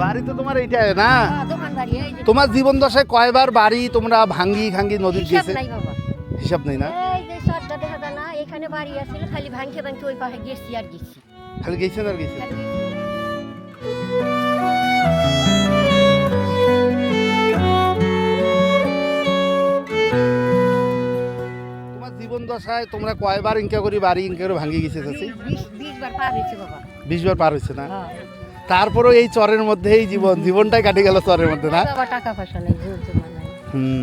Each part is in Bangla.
বাড়ি তো তোমার এইটাই না? তোমার জীবন দশায় কয়বার বাড়ি তোমরা ভাঙ্গি নদীর গেছে? হিসাব নেই না? এখানে বাড়ি আছিল, খালি ভাঙতে ওই পাশে গেছি আর গেছি। খালি গেছেন আর গেছেন। তোমার জীবন দশায় তোমরা কয়বার ইনকা করে বাড়ি ইনকা করে ভাঙ্গি গেছে? 20 বার পার হয়েছে বাবা। 20 বার পার হয়েছে না? তারপরেও এই চরের মধ্যে এই জীবনটাই কাটে গেল চরের মধ্যে না? বাবা টাকা পয়সা নেই, জোর জমা নাই।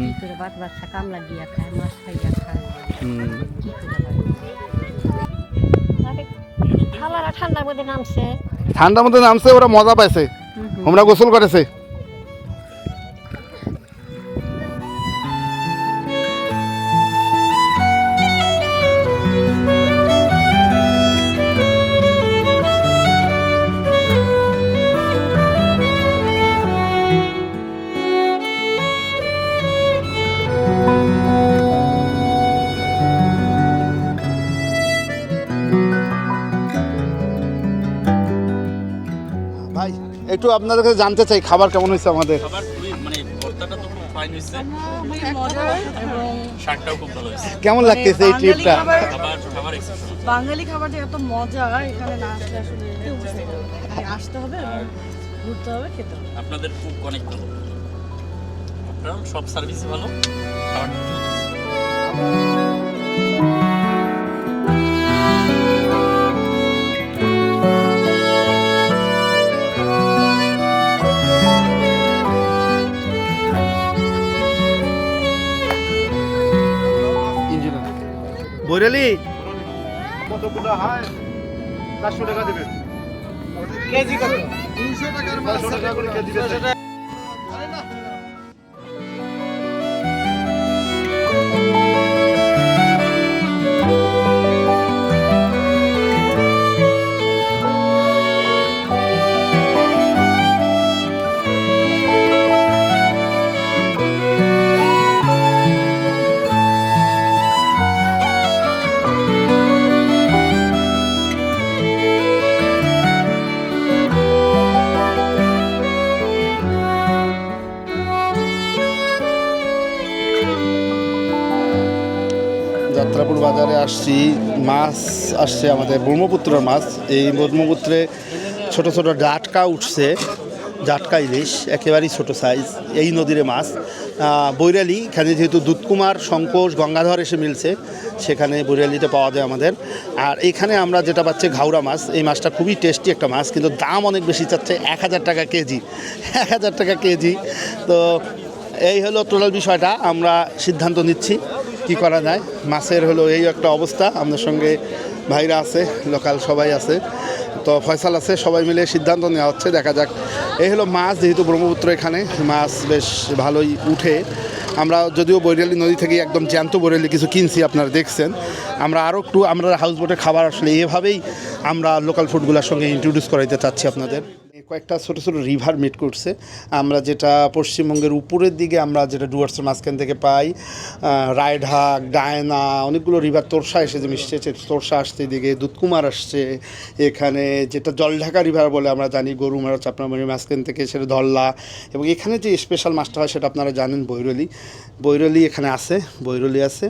কি করে বাচ্চা কামলা দিয়া খায়, মাছ খাইয়া খায়, কি করে খালারা ঠান্ডার মধ্যে নামছে। ঠান্ডার মধ্যে নামছে, ওরা মজা পাইছে, আমরা গোসল করেছে। ভাই একটু আপনাদের কাছে জানতে চাই, খাবার কেমন হয়েছে আমাদের? খাবার খুবই মানে ভর্তাটা তো খুব ফাইন হয়েছে, এবং শাকটাও খুব ভালো হয়েছে। কেমন লাগতেছে এই ট্রিপটা? খাবার এক্সেপশনাল। বাঙালি খাবার যে এত মজা, এখানে না আসলে আসলে আসতে হবে, ঘুরতে হবে, খেতে হবে। আপনাদের খুব অনেক ভালো, আপনারা সব সার্ভিসই ভালো, খাবারটা ভালো হয়েছে। বৈরালি কতগুলো হয়? 400 টাকা দেবেন কেজি। কত? 200 টাকার মাছ 400 টাকা করে কেজি বেচে। যাত্রাপুর বাজারে আসছি, মাছ আসছে আমাদের ব্রহ্মপুত্রের মাছ। এই ব্রহ্মপুত্রে ছোট ছোট জাটকা উঠছে, জাটকা ইলিশ একেবারেই ছোট সাইজ, এই নদীর মাছ। বৈরালি এখানে যেহেতু দুধকুমার, শঙ্কোষ, গঙ্গাধর এসে মিলছে, সেখানে বৈরালিতে পাওয়া যায় আমাদের। আর এখানে আমরা যেটা পাচ্ছি ঘাওড়া মাছ, এই মাছটা খুবই টেস্টি একটা মাছ, কিন্তু দাম অনেক বেশি চাচ্ছে, 1000 টাকা কেজি। 1000 টাকা কেজি। তো এই হলো টোটাল বিষয়টা, আমরা সিদ্ধান্ত নিচ্ছি কি করা যায়। মাছের হলো এই একটা অবস্থা, আমাদের সঙ্গে ভাইরা আছে, লোকাল সবাই আছে, তো ফয়সাল আছে, সবাই মিলে সিদ্ধান্ত নেওয়া হচ্ছে, দেখা যাক। এই হলো মাছ, যেহেতু ব্রহ্মপুত্র এখানে মাছ বেশ ভালোই উঠে। আমরা যদিও বৈরালি নদী থেকে একদম জ্যান্ত বৈরালি কিছু কিনছি, আপনারা দেখছেন। আমরা আরও একটু আমরা হাউস বোটের খাবার আসলে এভাবেই আমরা লোকাল ফুডগুলোর সঙ্গে ইন্ট্রোডিউস করাইতে চাচ্ছি আপনাদের। কয়েকটা ছোটো ছোটো রিভার মিট করছে, আমরা যেটা পশ্চিমবঙ্গের উপরের দিকে আমরা যেটা ডুয়ার্সের মাঝখান থেকে পাই, রায়ঢাক, ডায়না, অনেকগুলো রিভার, তোরসা এসে যে মিশছে, তোরসা আসছে এদিকে, দুধকুমার আসছে, এখানে যেটা জলঢাকা রিভার বলে আমরা জানি, গরুমারা, চাপড়ামারির মাঝখান থেকে সেটা ধরলা, এবং এখানে যে স্পেশাল মাছটা হয় সেটা আপনারা জানেন, বৈরলি এখানে আছে, বৈরলি আছে।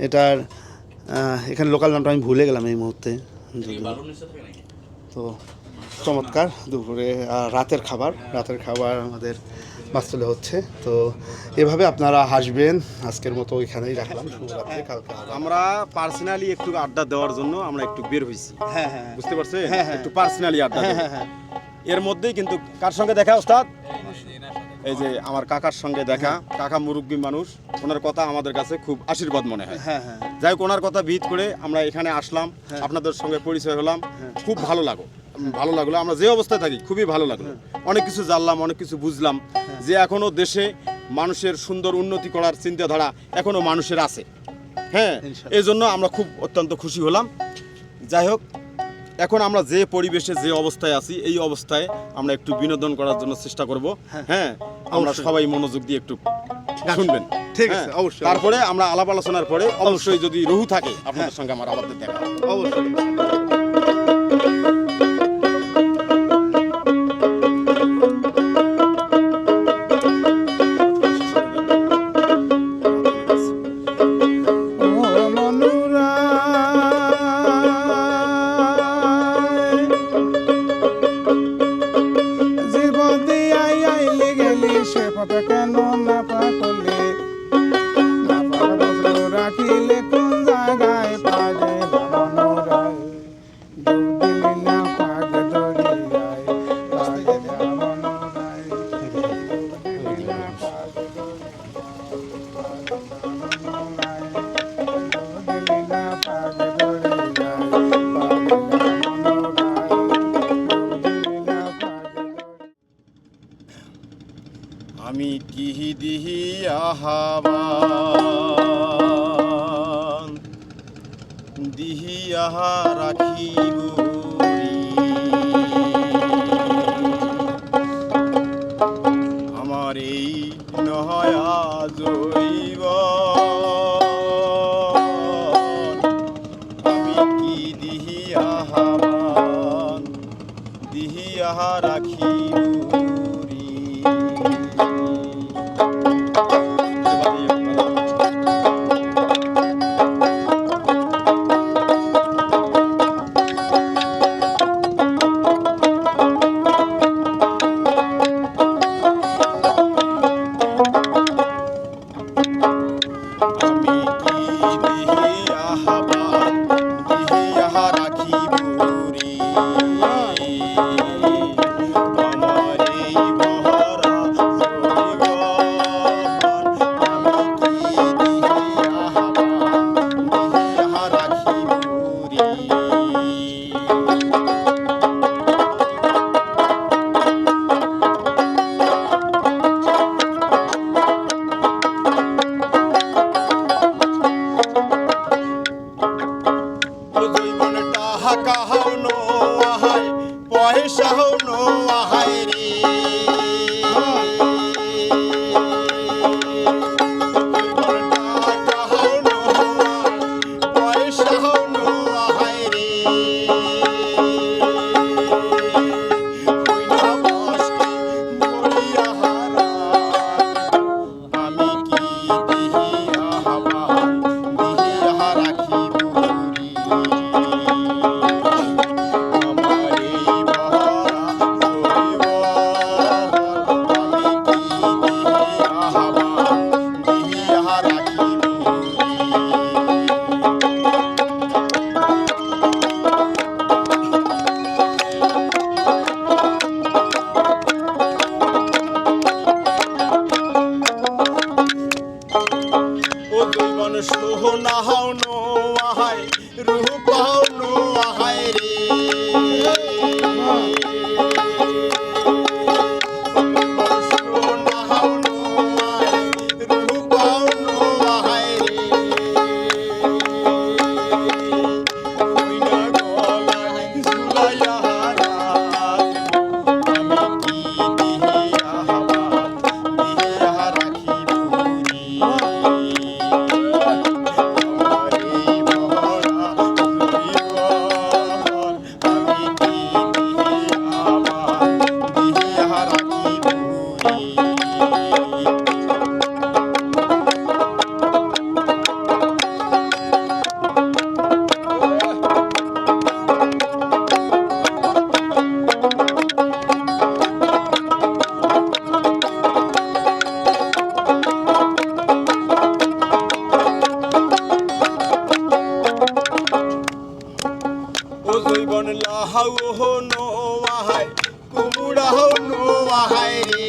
এটার এখানে লোকাল নামটা আমি ভুলে গেলাম এই মুহূর্তে। তো চমৎকার দুপুরে রাতের খাবার আমাদের মাছতলে হচ্ছে। তো এভাবে আপনারা হাসবেন। আজকের মতো ওইখানেই রাখলাম, শুভরাত্রি। কালকে আমরা পার্সোনালি একটু আড্ডা দেওয়ার জন্য আমরা একটু বের হয়েছি। হ্যাঁ হ্যাঁ, বুঝতে পারছেন? হ্যাঁ হ্যাঁ, একটু পার্সোনালি আড্ডা দেব। হ্যাঁ হ্যাঁ। এর মধ্যেই কিন্তু কার সঙ্গে দেখা ওস্তাদ? এই যে আমার কাকার সঙ্গে দেখা। কাকা মুরব্বী মানুষ, ওনার কথা আমাদের কাছে খুব আশীর্বাদ মনে হয়। হ্যাঁ হ্যাঁ, যাই হোক, ওনার কথা ভিত করে আমরা এখানে আসলাম, আপনাদের সঙ্গে পরিচয় হলাম, খুব ভালো লাগলো। আমরা যে অবস্থায় থাকি খুবই ভালো লাগলো, অনেক কিছু জানলাম, অনেক কিছু বুঝলাম, যে এখনো দেশে মানুষের সুন্দর উন্নতি করার চিন্তাধারা এখনো মানুষের আছে। হ্যাঁ, এই জন্য আমরা খুব অত্যন্ত খুশি হলাম। যাই হোক, এখন আমরা যে পরিবেশে যে অবস্থায় আছি, এই অবস্থায় আমরা একটু বিনোদন করার জন্য চেষ্টা করব। হ্যাঁ, আমরা সবাই মনোযোগ দিয়ে একটু শুনবেন, ঠিক আছে? অবশ্যই। তারপরে আমরা আলাপ আলোচনার পরে অবশ্যই যদি রুহু থাকে আপনাদের সঙ্গে আমার আবার দেখা অবশ্যই। কি দিহিয়া হাবান দিহিয়া রাখিব আমার এই নহয়া জৈব আমি কি দিহিয়া হাবান দিহিয়া রাখিব পয়সা হলো আহাই রে পয়সা হলো আহাই রে আমি কি দিহিয়া হাবান দিহিয়া রাখিব সোহনা হাও নো আহাই রূপ হাও নো আহাই রে সোহনা হাও নো আহাই রূপ হাও নো আহাই রে কইনা গলায় ঝুলাইয়া আমি কি দিহিয়া হাবান দিহিয়া রাখিব জৈবন লাহাও হো নো আহাই কুমুড়া হো নো আহাই রে